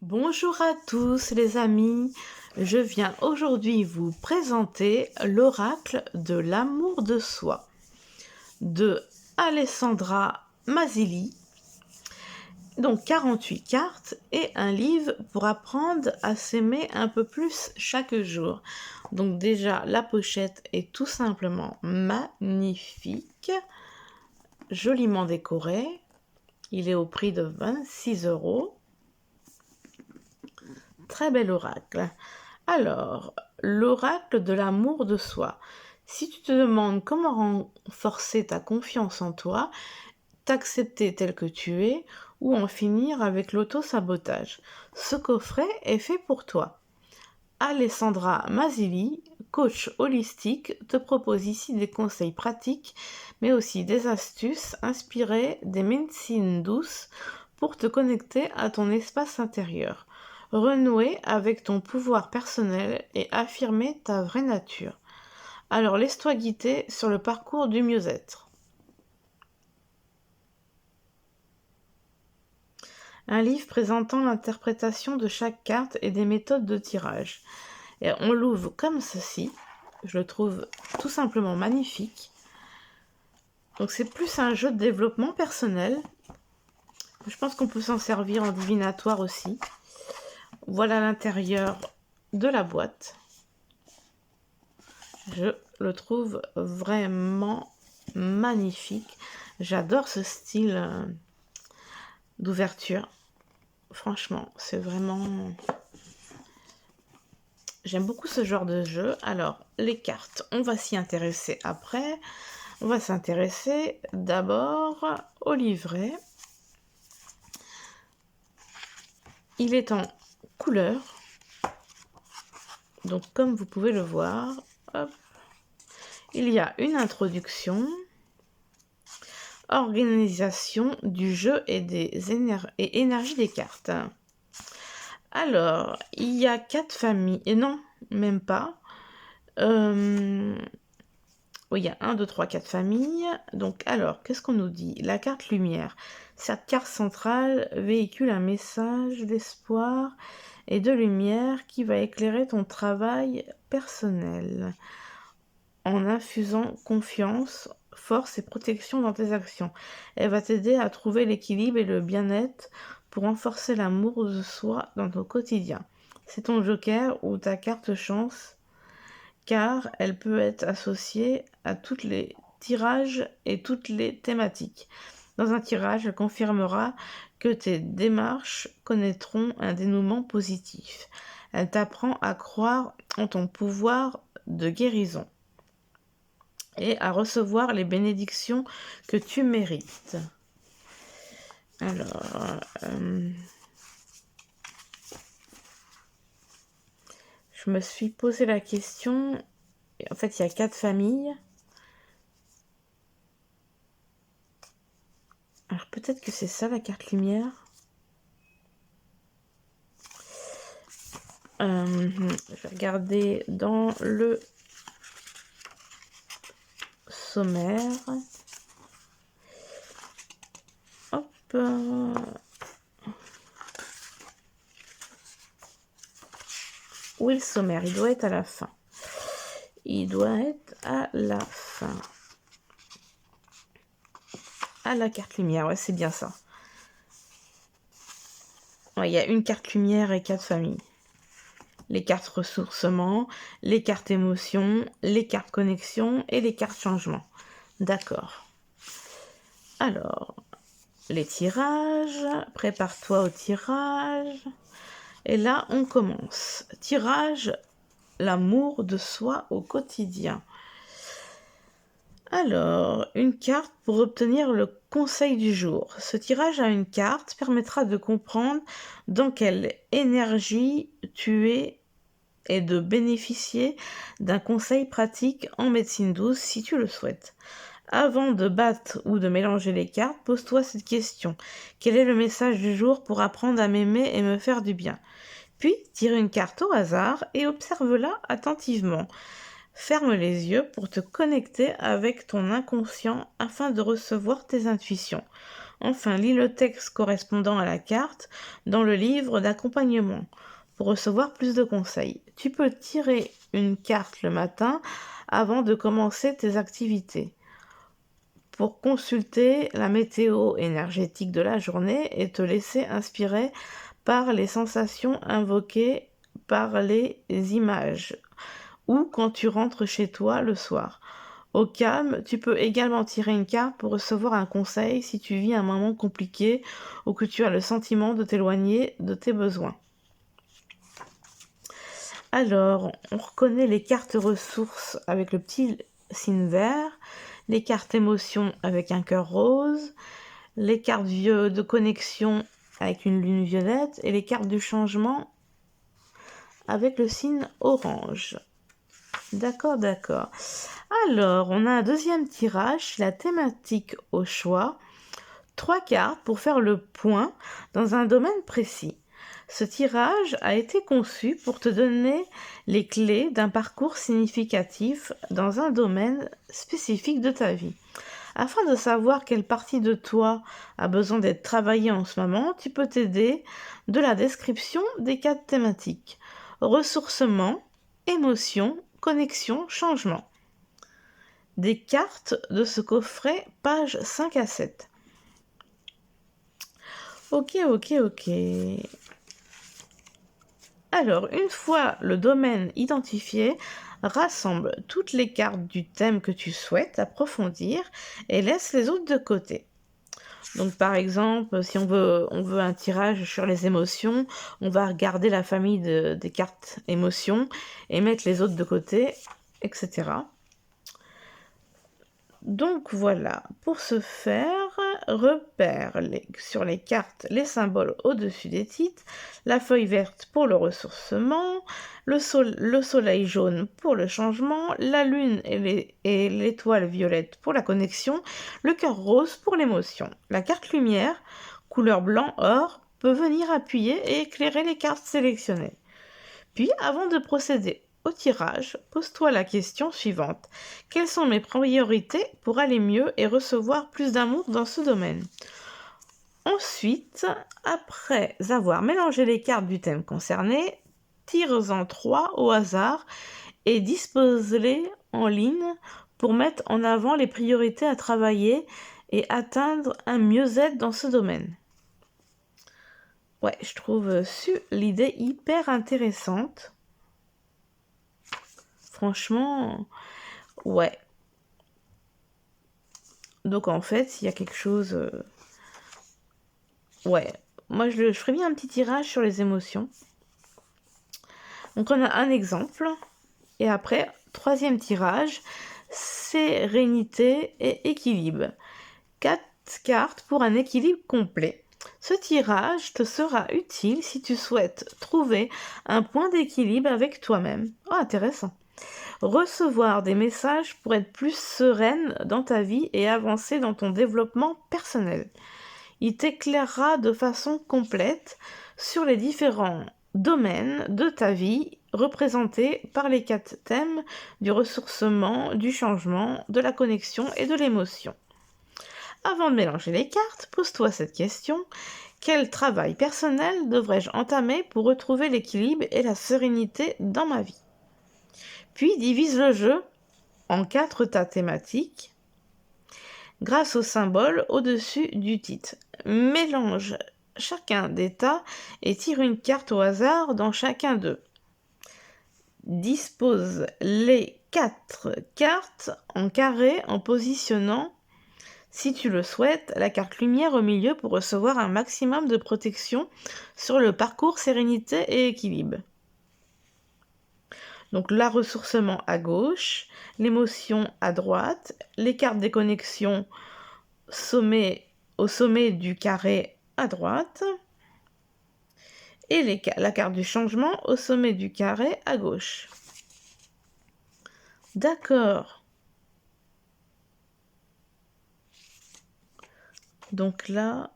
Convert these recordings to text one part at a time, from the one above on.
Bonjour à tous les amis, je viens aujourd'hui vous présenter l'oracle de l'amour de soi de Alessandra Mazzilli. Donc 48 cartes et un livre pour apprendre à s'aimer un peu plus chaque jour. Donc déjà la pochette est tout simplement magnifique, joliment décoré. Il est au prix de 26 €. Très bel oracle. Alors, l'oracle de l'amour de soi. Si tu te demandes comment renforcer ta confiance en toi, t'accepter tel que tu es ou en finir avec l'auto-sabotage, ce coffret est fait pour toi. Alessandra Mazzilli, coach holistique, te propose ici des conseils pratiques, mais aussi des astuces inspirées des médecines douces pour te connecter à ton espace intérieur, renouer avec ton pouvoir personnel et affirmer ta vraie nature. Alors laisse-toi guider sur le parcours du mieux-être. Un livre présentant l'interprétation de chaque carte et des méthodes de tirage. Et on l'ouvre comme ceci. Je le trouve tout simplement magnifique. Donc c'est plus un jeu de développement personnel. Je pense qu'on peut s'en servir en divinatoire aussi. Voilà l'intérieur de la boîte. Je le trouve vraiment magnifique. J'adore ce style d'ouverture. Franchement, c'est vraiment... J'aime beaucoup ce genre de jeu. Alors, les cartes, on va s'y intéresser après. On va s'intéresser d'abord au livret. Il est en couleur. Donc, comme vous pouvez le voir, hop, il y a une introduction, organisation du jeu et des énergies des cartes. Alors, il y a 4 familles, et non, même pas. Oui, il y a 1, 2, 3, 4 familles. Donc, alors, qu'est-ce qu'on nous dit? La carte lumière. Cette carte centrale véhicule un message d'espoir et de lumière qui va éclairer ton travail personnel en infusant confiance, force et protection dans tes actions. Elle va t'aider à trouver l'équilibre et le bien-être pour renforcer l'amour de soi dans ton quotidien. C'est ton joker ou ta carte chance, car elle peut être associée à tous les tirages et toutes les thématiques. Dans un tirage, elle confirmera que tes démarches connaîtront un dénouement positif. Elle t'apprend à croire en ton pouvoir de guérison et à recevoir les bénédictions que tu mérites. Alors, je me suis posé la question. En fait, il y a 4 familles. Alors, peut-être que c'est ça la carte lumière. Je vais regarder dans le sommaire. Hop. Où est le sommaire? Il doit être à la fin. Il doit être à la fin. À la carte lumière, ouais, c'est bien ça. Ouais, il y a une carte lumière et 4 familles. Les cartes ressourcement, les cartes émotion, les cartes connexion et les cartes changement. D'accord. Alors, les tirages, prépare-toi au tirage. Et là, on commence. Tirage, l'amour de soi au quotidien. Alors, une carte pour obtenir le conseil du jour. Ce tirage à une carte permettra de comprendre dans quelle énergie tu es et de bénéficier d'un conseil pratique en médecine douce si tu le souhaites. Avant de battre ou de mélanger les cartes, pose-toi cette question. Quel est le message du jour pour apprendre à m'aimer et me faire du bien? Puis, tire une carte au hasard et observe-la attentivement. Ferme les yeux pour te connecter avec ton inconscient afin de recevoir tes intuitions. Enfin, lis le texte correspondant à la carte dans le livre d'accompagnement pour recevoir plus de conseils. Tu peux tirer une carte le matin avant de commencer tes activités pour consulter la météo énergétique de la journée et te laisser inspirer par les sensations invoquées par les images ou quand tu rentres chez toi le soir. Au calme, tu peux également tirer une carte pour recevoir un conseil si tu vis un moment compliqué ou que tu as le sentiment de t'éloigner de tes besoins. Alors, on reconnaît les cartes ressources avec le petit signe vert, les cartes émotions avec un cœur rose, les cartes de connexion avec une lune violette et les cartes du changement avec le signe orange. D'accord, d'accord. Alors, on a un deuxième tirage, la thématique au choix. 3 cartes pour faire le point dans un domaine précis. Ce tirage a été conçu pour te donner les clés d'un parcours significatif dans un domaine spécifique de ta vie. Afin de savoir quelle partie de toi a besoin d'être travaillée en ce moment, tu peux t'aider de la description des 4 thématiques. Ressourcement, émotion, connexion, changement. Des cartes de ce coffret, pages 5 à 7. Ok. Alors, une fois le domaine identifié, rassemble toutes les cartes du thème que tu souhaites approfondir et laisse les autres de côté. Donc par exemple, si on veut un tirage sur les émotions, on va regarder la famille des cartes émotions et mettre les autres de côté, etc. Donc voilà, pour ce faire, repère sur les cartes les symboles au-dessus des titres, la feuille verte pour le ressourcement, le soleil jaune pour le changement, la lune et l'étoile violette pour la connexion, le cœur rose pour l'émotion. La carte lumière, couleur blanc-or, peut venir appuyer et éclairer les cartes sélectionnées. Puis, avant de procéder au tirage, pose-toi la question suivante. Quelles sont mes priorités pour aller mieux et recevoir plus d'amour dans ce domaine? Ensuite, après avoir mélangé les cartes du thème concerné, tire-en 3 au hasard et dispose-les en ligne pour mettre en avant les priorités à travailler et atteindre un mieux-être dans ce domaine. Ouais, je trouve l'idée hyper intéressante. Franchement, ouais. Donc en fait, s'il y a quelque chose... Ouais, moi je ferais bien un petit tirage sur les émotions. Donc on a un exemple. Et après, 3e tirage, sérénité et équilibre. 4 cartes pour un équilibre complet. Ce tirage te sera utile si tu souhaites trouver un point d'équilibre avec toi-même. Oh, intéressant. Recevoir des messages pour être plus sereine dans ta vie et avancer dans ton développement personnel. Il t'éclairera de façon complète sur les différents domaines de ta vie représentés par les 4 thèmes du ressourcement, du changement, de la connexion et de l'émotion. Avant de mélanger les cartes, pose-toi cette question. Quel travail personnel devrais-je entamer pour retrouver l'équilibre et la sérénité dans ma vie? Puis divise le jeu en 4 tas thématiques grâce au symbole au-dessus du titre. Mélange chacun des tas et tire une carte au hasard dans chacun d'eux. Dispose les 4 cartes en carré en positionnant, si tu le souhaites, la carte lumière au milieu pour recevoir un maximum de protection sur le parcours sérénité et équilibre. Donc la ressourcement à gauche, l'émotion à droite, les cartes des connexions au sommet du carré à droite et la carte du changement au sommet du carré à gauche. D'accord. Donc là,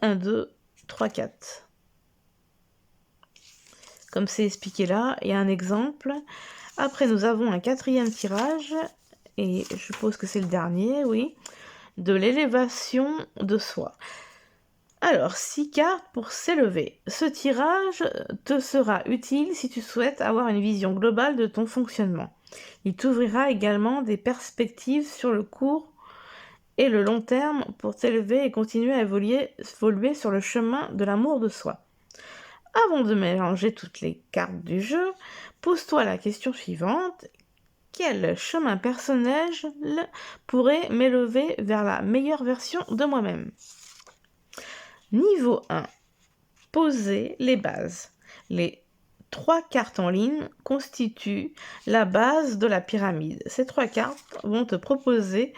1, 2, 3, 4. Comme c'est expliqué là, et un exemple. Après, nous avons un 4e tirage et je suppose que c'est le dernier, oui, de l'élévation de soi. Alors, 6 cartes pour s'élever. Ce tirage te sera utile si tu souhaites avoir une vision globale de ton fonctionnement. Il t'ouvrira également des perspectives sur le court et le long terme pour t'élever et continuer à évoluer sur le chemin de l'amour de soi. Avant de mélanger toutes les cartes du jeu, pose-toi la question suivante. Quel chemin personnel pourrait m'élever vers la meilleure version de moi-même? Niveau 1. Poser les bases. Les 3 cartes en ligne constituent la base de la pyramide. Ces 3 cartes vont te proposer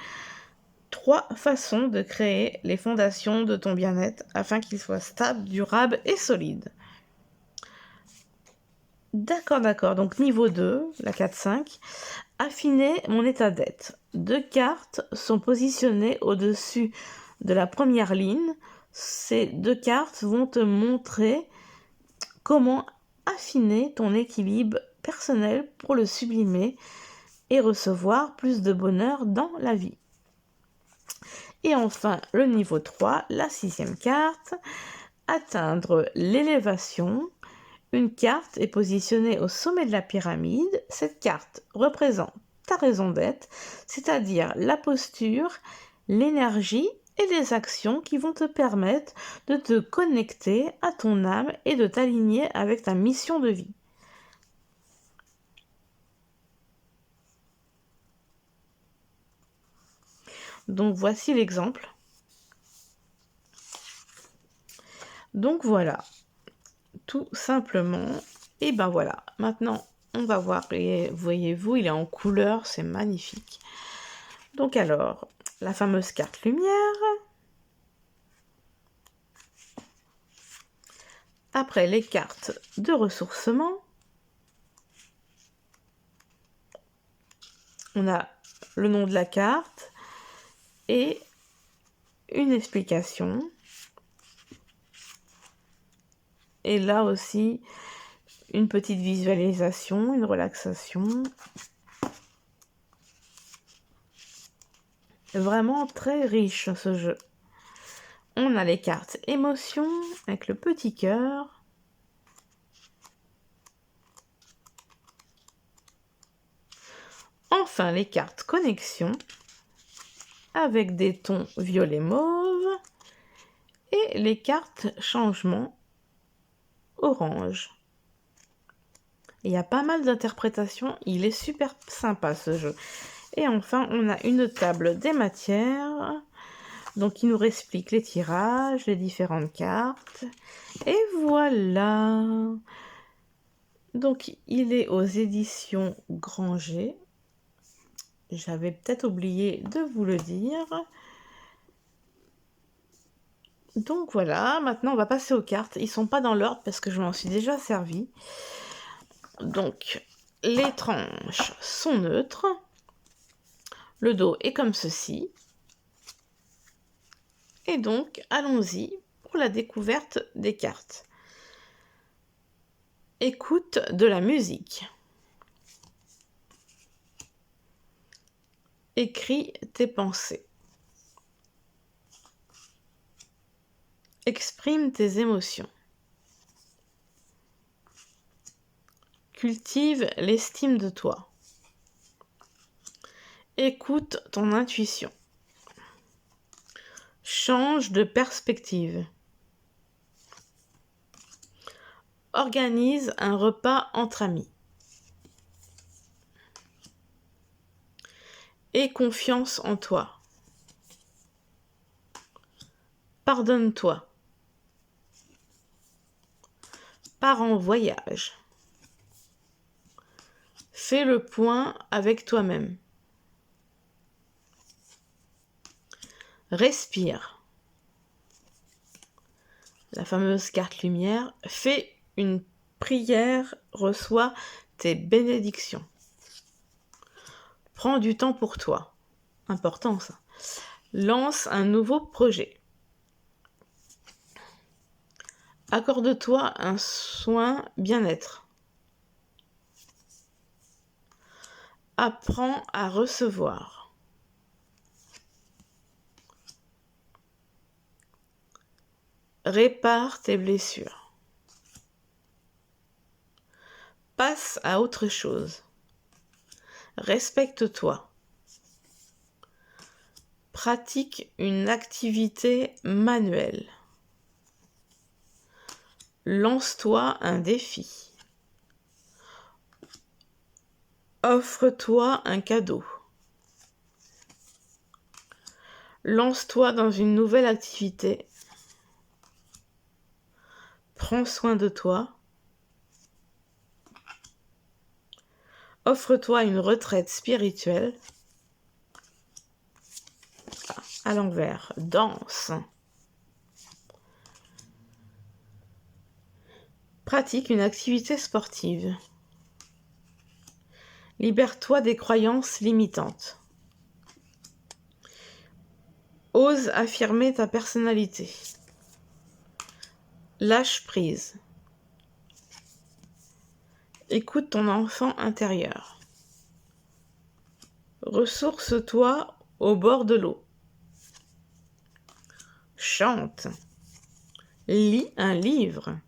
3 façons de créer les fondations de ton bien-être afin qu'il soit stable, durable et solide. D'accord. Donc niveau 2, la 4-5, affiner mon état d'être. 2 cartes sont positionnées au-dessus de la première ligne. Ces 2 cartes vont te montrer comment affiner ton équilibre personnel pour le sublimer et recevoir plus de bonheur dans la vie. Et enfin, le niveau 3, la 6e carte, atteindre l'élévation. Une carte est positionnée au sommet de la pyramide. Cette carte représente ta raison d'être, c'est-à-dire la posture, l'énergie et les actions qui vont te permettre de te connecter à ton âme et de t'aligner avec ta mission de vie. Donc voici l'exemple. Donc voilà, tout simplement. Et ben voilà, maintenant on va voir, et voyez-vous, il est en couleur, c'est magnifique. Donc alors, la fameuse carte lumière. Après, les cartes de ressourcement. On a le nom de la carte et une explication. Et là aussi, une petite visualisation, une relaxation. Vraiment très riche ce jeu. On a les cartes émotions avec le petit cœur. Enfin, les cartes connexion avec des tons violet mauve et les cartes changement orange. Il y a pas mal d'interprétations, il est super sympa ce jeu. Et enfin, on a une table des matières, donc il nous explique les tirages, les différentes cartes. Et voilà. Donc il est aux éditions Granger. J'avais peut-être oublié de vous le dire. Donc voilà, maintenant on va passer aux cartes. Ils sont pas dans l'ordre parce que je m'en suis déjà servi. Donc les tranches sont neutres. Le dos est comme ceci. Et donc allons-y pour la découverte des cartes. Écoute de la musique. Écris tes pensées. Exprime tes émotions. Cultive l'estime de toi. Écoute ton intuition. Change de perspective. Organise un repas entre amis. Aie confiance en toi. Pardonne-toi. Pars en voyage. Fais le point avec toi-même. Respire. La fameuse carte lumière. Fais une prière, reçois tes bénédictions. Prends du temps pour toi. Important ça. Lance un nouveau projet. Accorde-toi un soin bien-être. Apprends à recevoir. Répare tes blessures. Passe à autre chose. Respecte-toi. Pratique une activité manuelle. Lance-toi un défi. Offre-toi un cadeau. Lance-toi dans une nouvelle activité. Prends soin de toi. Offre-toi une retraite spirituelle. À l'envers, danse. Pratique une activité sportive. Libère-toi des croyances limitantes. Ose affirmer ta personnalité. Lâche prise. Écoute ton enfant intérieur. Ressource-toi au bord de l'eau. Chante. Lis un livre.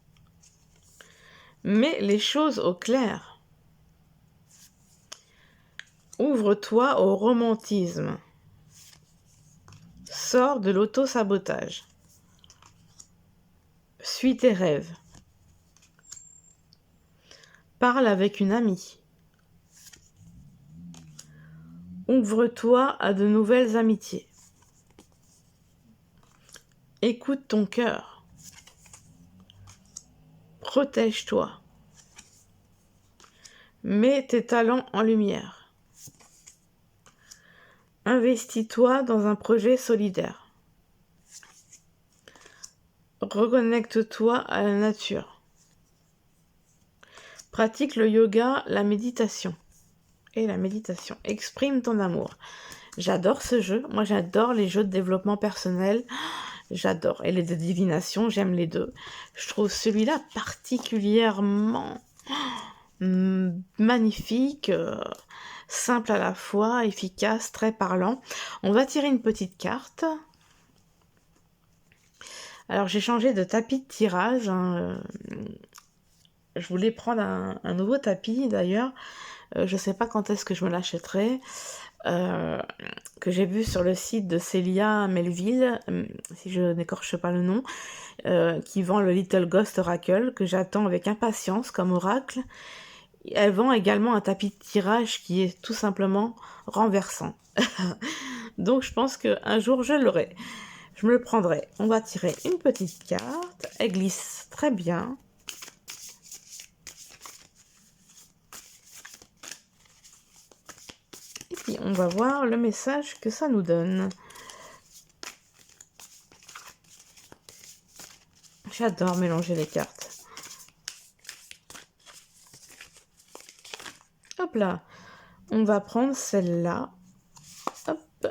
Mets les choses au clair. Ouvre-toi au romantisme. Sors de l'auto-sabotage. Suis tes rêves. Parle avec une amie. Ouvre-toi à de nouvelles amitiés. Écoute ton cœur. Protège-toi. Mets tes talents en lumière. Investis-toi dans un projet solidaire. Reconnecte-toi à la nature. Pratique le yoga, la méditation. Et la méditation. Exprime ton amour. J'adore ce jeu. Moi, j'adore les jeux de développement personnel. J'adore. Et les de divination, j'aime les deux. Je trouve celui-là particulièrement magnifique, simple à la fois, efficace, très parlant. On va tirer une petite carte. Alors, j'ai changé de tapis de tirage. Je voulais prendre un nouveau tapis, d'ailleurs. Je ne sais pas quand est-ce que je me l'achèterai. Que j'ai vu sur le site de Célia Melville, si je n'écorche pas le nom, qui vend le Little Ghost Oracle, que j'attends avec impatience comme oracle. Elle vend également un tapis de tirage qui est tout simplement renversant. Donc je pense qu'un jour je l'aurai. Je me le prendrai. On va tirer une petite carte. Elle glisse très bien. Et puis on va voir le message que ça nous donne. J'adore mélanger les cartes. Hop là. On va prendre celle-là. Hop.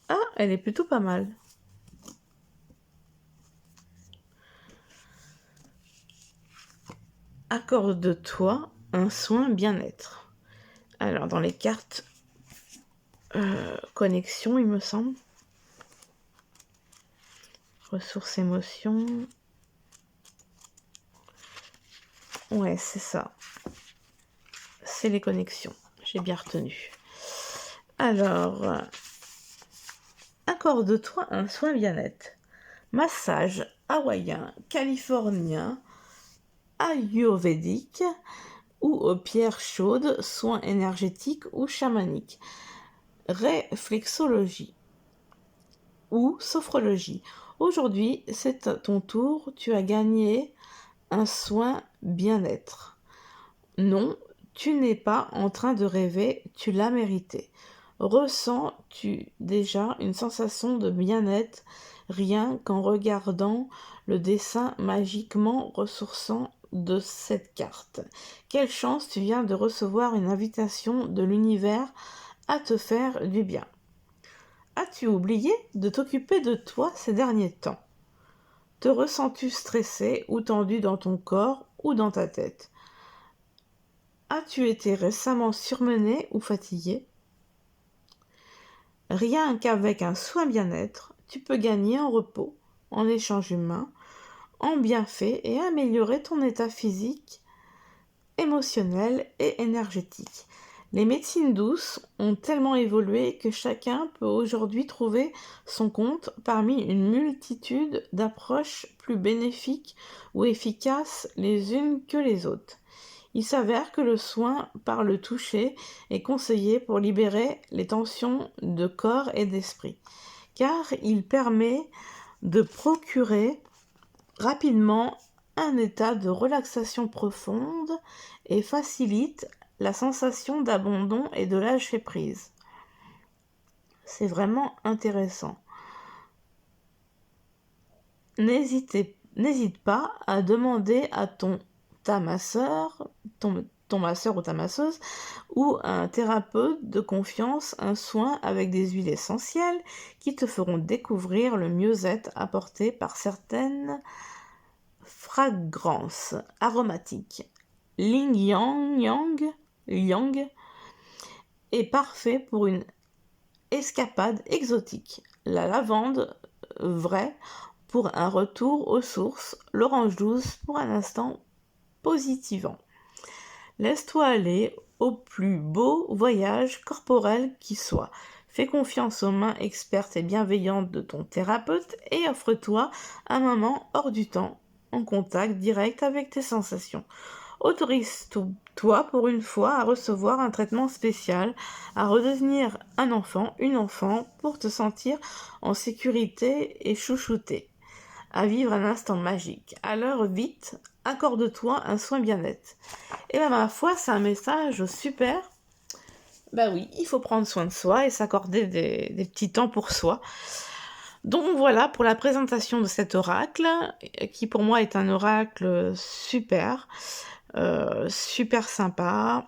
Ah, elle est plutôt pas mal. Accorde-toi un soin bien-être. Alors, dans les cartes connexion, il me semble. Ressources émotions. Ouais, c'est ça. C'est les connexions. J'ai bien retenu. Alors, accorde-toi un soin bien-être. Massage hawaïen, californien, ayurvédique ou aux pierres chaudes, soins énergétiques ou chamaniques. Réflexologie ou sophrologie. Aujourd'hui, c'est ton tour. Tu as gagné un soin bien-être. Non, tu n'es pas en train de rêver, tu l'as mérité. Ressens-tu déjà une sensation de bien-être rien qu'en regardant le dessin magiquement ressourçant de cette carte? Quelle chance, tu viens de recevoir une invitation de l'univers à te faire du bien. As-tu oublié de t'occuper de toi ces derniers temps? Te ressens-tu stressé ou tendu dans ton corps ou dans ta tête? As-tu été récemment surmené ou fatigué? Rien qu'avec un soin bien-être, tu peux gagner en repos, en échange humain, en bienfaits et améliorer ton état physique, émotionnel et énergétique. Les médecines douces ont tellement évolué que chacun peut aujourd'hui trouver son compte parmi une multitude d'approches plus bénéfiques ou efficaces les unes que les autres. Il s'avère que le soin par le toucher est conseillé pour libérer les tensions de corps et d'esprit, car il permet de procurer rapidement un état de relaxation profonde et facilite la sensation d'abandon et de lâcher prise. C'est vraiment intéressant. N'hésite pas à demander à ta masseur, ton masseur ou ta masseuse, ou à un thérapeute de confiance un soin avec des huiles essentielles qui te feront découvrir le mieux-être apporté par certaines fragrances aromatiques. Yin Yang est parfait pour une escapade exotique. La lavande vraie pour un retour aux sources, l'orange douce pour un instant positivant. Laisse-toi aller au plus beau voyage corporel qui soit. Fais confiance aux mains expertes et bienveillantes de ton thérapeute et offre-toi un moment hors du temps, en contact direct avec tes sensations. Autorise-toi pour une fois à recevoir un traitement spécial, à redevenir un enfant, une enfant, pour te sentir en sécurité et chouchouté, à vivre un instant magique. Alors vite, accorde-toi un soin bien-être. Et bien ma foi, c'est un message super. Bah oui, il faut prendre soin de soi et s'accorder des petits temps pour soi. Donc voilà pour la présentation de cet oracle, qui pour moi est un oracle super, super sympa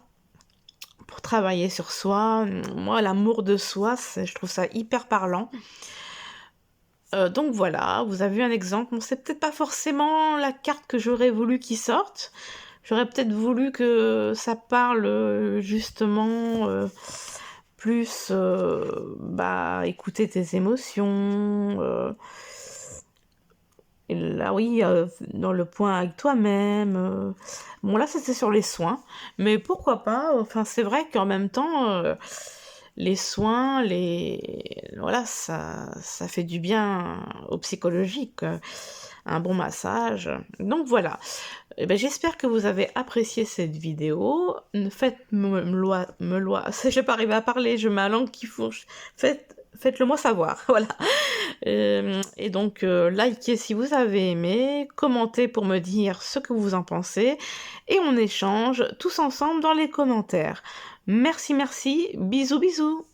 pour travailler sur soi. Moi, l'amour de soi, je trouve ça hyper parlant. Donc voilà, vous avez vu un exemple. Bon, c'est peut-être pas forcément la carte que j'aurais voulu qu'il sorte. J'aurais peut-être voulu que ça parle justement plus écouter tes émotions. Et là, oui, dans le point avec toi-même. Bon, là, c'était sur les soins. Mais pourquoi pas? Enfin, c'est vrai qu'en même temps, les soins, voilà, ça fait du bien au psychologique. Un bon massage. Donc voilà. Eh ben, j'espère que vous avez apprécié cette vidéo. Je vais pas arriver à parler, je ma langue qui fourche. Faites-le moi savoir. Voilà. Et donc, likez si vous avez aimé, commentez pour me dire ce que vous en pensez, et on échange tous ensemble dans les commentaires. Merci, bisous, bisous.